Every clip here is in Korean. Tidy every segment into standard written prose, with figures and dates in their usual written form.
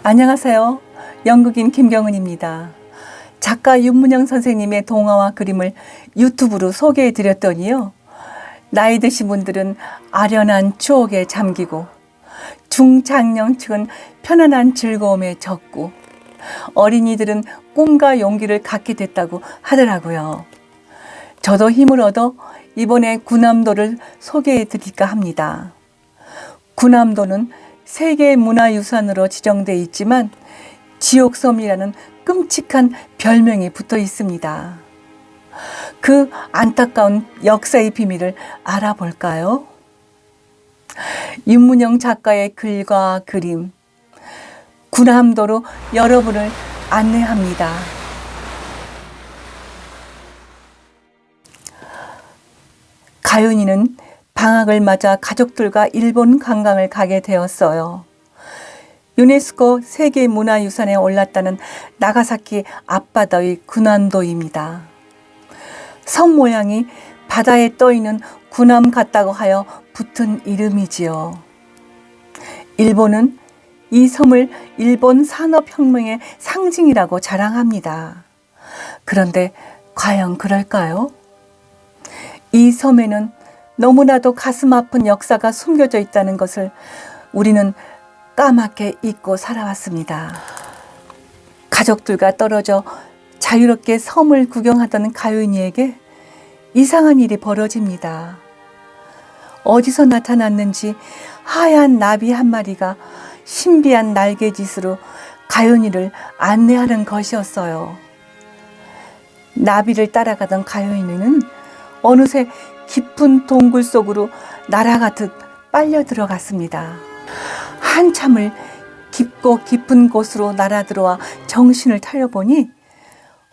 안녕하세요. 연극인 김경은입니다. 작가 윤문영 선생님의 동화와 그림을 유튜브로 소개해 드렸더니요. 나이 드신 분들은 아련한 추억에 잠기고 중장년층은 편안한 즐거움에 젖고 어린이들은 꿈과 용기를 갖게 됐다고 하더라고요. 저도 힘을 얻어 이번에 군함도를 소개해 드릴까 합니다. 군함도는 세계문화유산으로 지정돼 있지만 지옥섬이라는 끔찍한 별명이 붙어 있습니다. 그 안타까운 역사의 비밀을 알아볼까요? 윤문영 작가의 글과 그림, 군함도로 여러분을 안내합니다. 가윤이는 방학을 맞아 가족들과 일본 관광을 가게 되었어요. 유네스코 세계문화유산에 올랐다는 나가사키 앞바다의 군함도입니다. 섬 모양이 바다에 떠있는 군함 같다고 하여 붙은 이름이지요. 일본은 이 섬을 일본 산업혁명의 상징이라고 자랑합니다. 그런데 과연 그럴까요? 이 섬에는 너무나도 가슴 아픈 역사가 숨겨져 있다는 것을 우리는 까맣게 잊고 살아왔습니다. 가족들과 떨어져 자유롭게 섬을 구경하던 가윤이에게 이상한 일이 벌어집니다. 어디서 나타났는지 하얀 나비 한 마리가 신비한 날개짓으로 가윤이를 안내하는 것이었어요. 나비를 따라가던 가윤이는 어느새 깊은 동굴 속으로 날아가듯 빨려 들어갔습니다. 한참을 깊고 깊은 곳으로 날아들어와 정신을 차려보니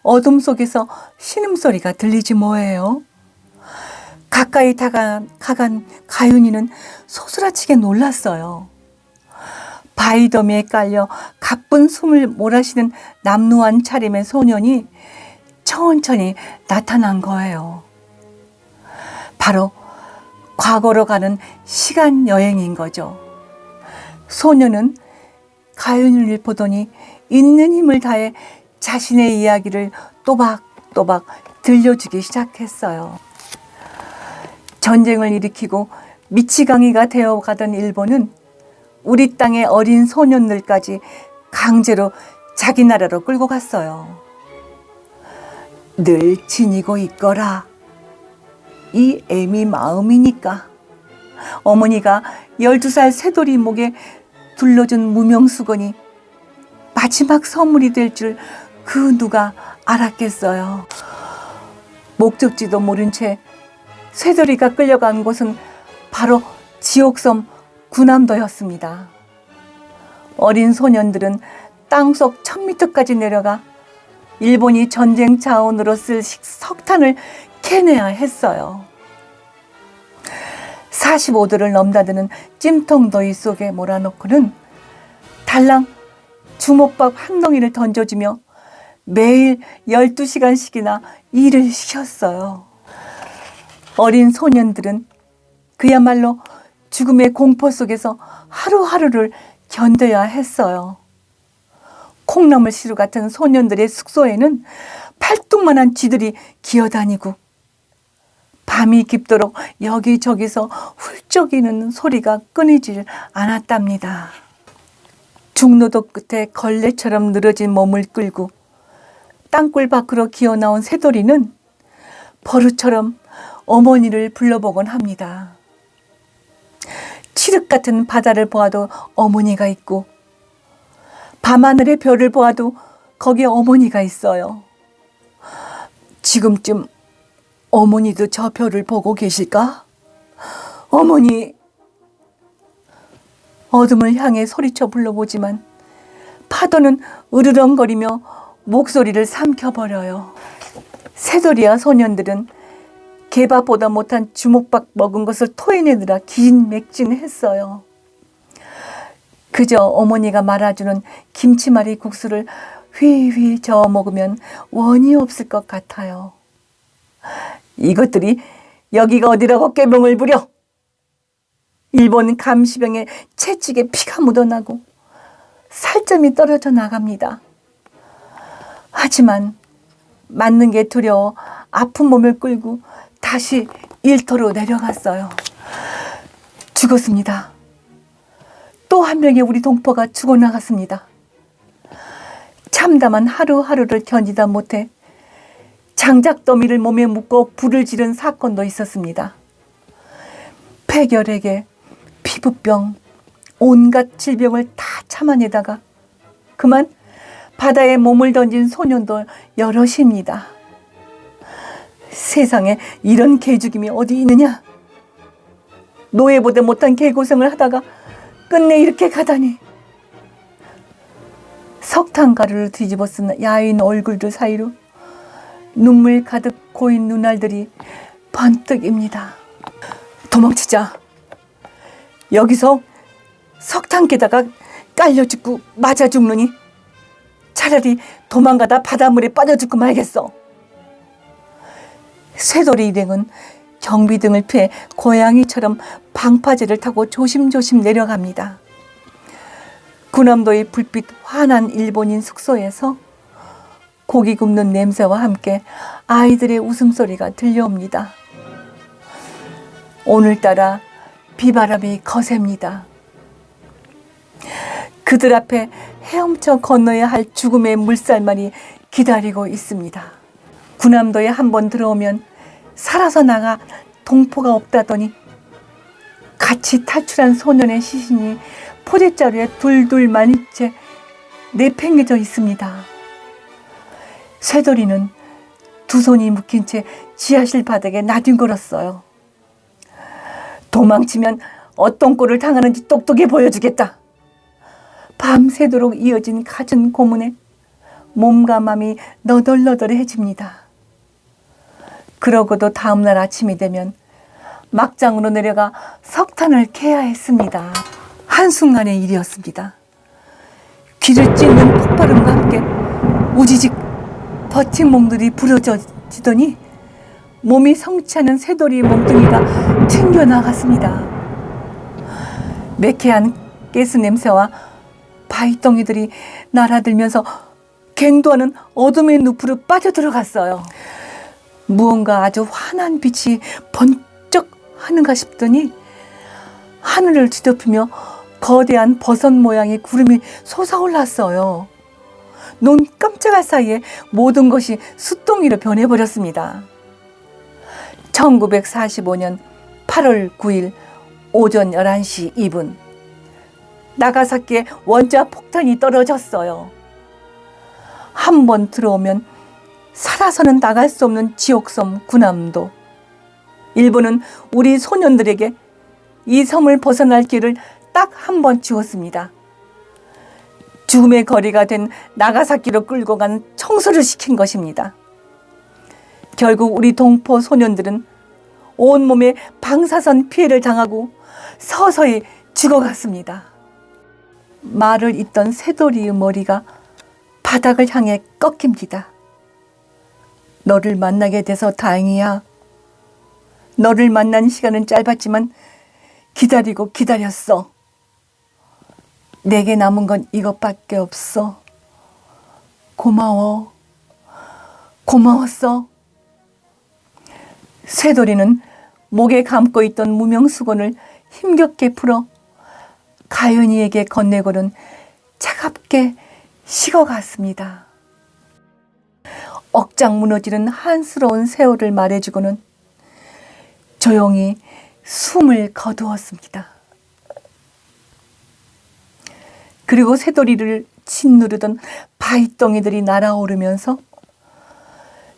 어둠 속에서 신음소리가 들리지 뭐예요. 가까이 가간 가윤이는 소스라치게 놀랐어요. 바위더미에 깔려 가쁜 숨을 몰아쉬는 남루한 차림의 소년이 천천히 나타난 거예요. 바로 과거로 가는 시간 여행인 거죠. 소녀는 가윤이를 보더니 있는 힘을 다해 자신의 이야기를 또박또박 들려주기 시작했어요. 전쟁을 일으키고 미치광이가 되어가던 일본은 우리 땅의 어린 소년들까지 강제로 자기 나라로 끌고 갔어요. 늘 지니고 있거라. 이 애미 마음이니까. 어머니가 12살 새돌이 목에 둘러준 무명수건이 마지막 선물이 될 줄 그 누가 알았겠어요. 목적지도 모른 채 새돌이가 끌려간 곳은 바로 지옥섬 군함도였습니다. 어린 소년들은 땅속 1000m까지 내려가 일본이 전쟁 자원으로 쓸 석탄을 캐내야 했어요. 45도를 넘나드는 찜통더위 속에 몰아넣고는 달랑 주먹밥 한 덩이를 던져주며 매일 12시간씩이나 일을 시켰어요. 어린 소년들은 그야말로 죽음의 공포 속에서 하루하루를 견뎌야 했어요. 콩나물시루 같은 소년들의 숙소에는 팔뚝만한 쥐들이 기어다니고 밤이 깊도록 여기저기서 훌쩍이는 소리가 끊이질 않았답니다. 중노도 끝에 걸레처럼 늘어진 몸을 끌고 땅굴 밖으로 기어나온 새돌이는 버릇처럼 어머니를 불러보곤 합니다. 칠흑 같은 바다를 보아도 어머니가 있고 밤하늘의 별을 보아도 거기에 어머니가 있어요. 지금쯤 어머니도 저 별을 보고 계실까? 어머니! 어둠을 향해 소리쳐 불러보지만 파도는 으르렁거리며 목소리를 삼켜버려요. 새돌이와 소년들은 개밥보다 못한 주먹밥 먹은 것을 토해내느라 기진맥진했어요. 그저 어머니가 말아주는 김치말이 국수를 휘휘 저어 먹으면 원이 없을 것 같아요. 이것들이 여기가 어디라고 꾀병을 부려? 일본 감시병의 채찍에 피가 묻어나고 살점이 떨어져 나갑니다. 하지만 맞는 게 두려워 아픈 몸을 끌고 다시 일터로 내려갔어요. 죽었습니다. 또 한 명의 우리 동포가 죽어나갔습니다. 참담한 하루하루를 견디다 못해 장작더미를 몸에 묶어 불을 지른 사건도 있었습니다. 폐결핵에 피부병, 온갖 질병을 다 참아내다가 그만 바다에 몸을 던진 소년도 여럿입니다. 세상에 이런 개죽임이 어디 있느냐? 노예보다 못한 개고생을 하다가 끝내 이렇게 가다니. 석탄 가루를 뒤집어 쓴 야윈 얼굴들 사이로 눈물 가득 고인 눈알들이 번뜩입니다. 도망치자. 여기서 석탄에다가 깔려 죽고 맞아 죽느니 차라리 도망가다 바닷물에 빠져 죽고 말겠어. 쇠돌이 일행은 경비등을 피해 고양이처럼 방파제를 타고 조심조심 내려갑니다. 군함도의 불빛 환한 일본인 숙소에서 고기 굽는 냄새와 함께 아이들의 웃음소리가 들려옵니다. 오늘따라 비바람이 거셉니다. 그들 앞에 헤엄쳐 건너야 할 죽음의 물살만이 기다리고 있습니다. 군함도에 한번 들어오면 살아서 나가 동포가 없다더니 같이 탈출한 소년의 시신이 포대자루에 둘둘 말린 채 내팽개져 있습니다. 쇠돌이는 두 손이 묶인 채 지하실 바닥에 나뒹굴었어요. 도망치면 어떤 꼴을 당하는지 똑똑히 보여주겠다. 밤새도록 이어진 갖은 고문에 몸과 마음이 너덜너덜해집니다. 그러고도 다음날 아침이 되면 막장으로 내려가 석탄을 캐야 했습니다. 한순간의 일이었습니다. 귀를 찢는 폭발음과 함께 우지직 버팀목들이 부러지더니 몸이 성취하는 쇠돌이의 몸뚱이가 튕겨나갔습니다. 매캐한 가스 냄새와 바위덩이들이 날아들면서 갱도하는 어둠의 늪으로 빠져들어갔어요. 무언가 아주 환한 빛이 번쩍 하는가 싶더니 하늘을 뒤덮이며 거대한 버섯 모양의 구름이 솟아올랐어요. 눈 깜짝할 사이에 모든 것이 숫덩이로 변해버렸습니다. 1945년 8월 9일 오전 11시 2분 나가사키에 원자 폭탄이 떨어졌어요. 한번 들어오면 살아서는 나갈 수 없는 지옥섬 군함도. 일본은 우리 소년들에게 이 섬을 벗어날 길을 딱 한 번 주었습니다. 죽음의 거리가 된 나가사키로 끌고 간 청소를 시킨 것입니다. 결국 우리 동포 소년들은 온몸에 방사선 피해를 당하고 서서히 죽어갔습니다. 말을 잇던 쇠돌이의 머리가 바닥을 향해 꺾입니다. 너를 만나게 돼서 다행이야. 너를 만난 시간은 짧았지만 기다리고 기다렸어. 내게 남은 건 이것밖에 없어. 고마워. 고마웠어. 쇠돌이는 목에 감고 있던 무명수건을 힘겹게 풀어 가윤이에게 건네고는 차갑게 식어갔습니다. 억장 무너지는 한스러운 세월을 말해주고는 조용히 숨을 거두었습니다. 그리고 쇠돌이를 짓누르던 바위덩이들이 날아오르면서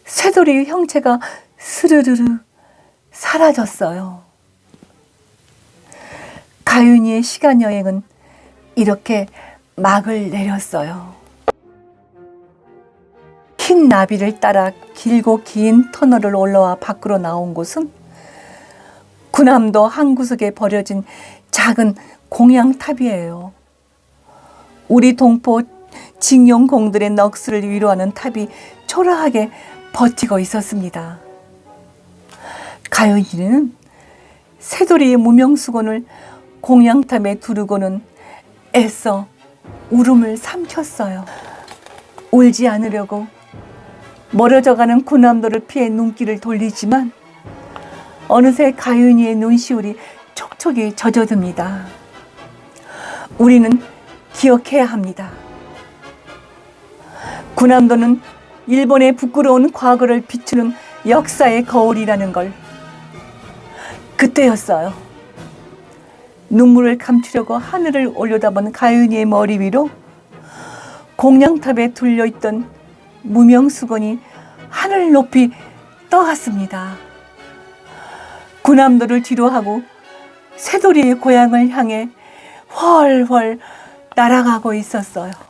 쇠돌이의 형체가 스르르르 사라졌어요. 가윤이의 시간여행은 이렇게 막을 내렸어요. 흰 나비를 따라 길고 긴 터널을 올라와 밖으로 나온 곳은 군함도 한 구석에 버려진 작은 공양탑이에요. 우리 동포 징용공들의 넋을 위로하는 탑이 초라하게 버티고 있었습니다. 가연이는 쇠돌이의 무명수건을 공양탑에 두르고는 애써 울음을 삼켰어요. 울지 않으려고 멀어져가는 군함도를 피해 눈길을 돌리지만 어느새 가윤이의 눈시울이 촉촉이 젖어듭니다. 우리는 기억해야 합니다. 군함도는 일본의 부끄러운 과거를 비추는 역사의 거울이라는 걸. 그때였어요. 눈물을 감추려고 하늘을 올려다본 가윤이의 머리 위로 공양탑에 둘려있던 무명수건이 하늘 높이 떠갔습니다. 군함도를 뒤로하고 새돌이의 고향을 향해 훨훨 날아가고 있었어요.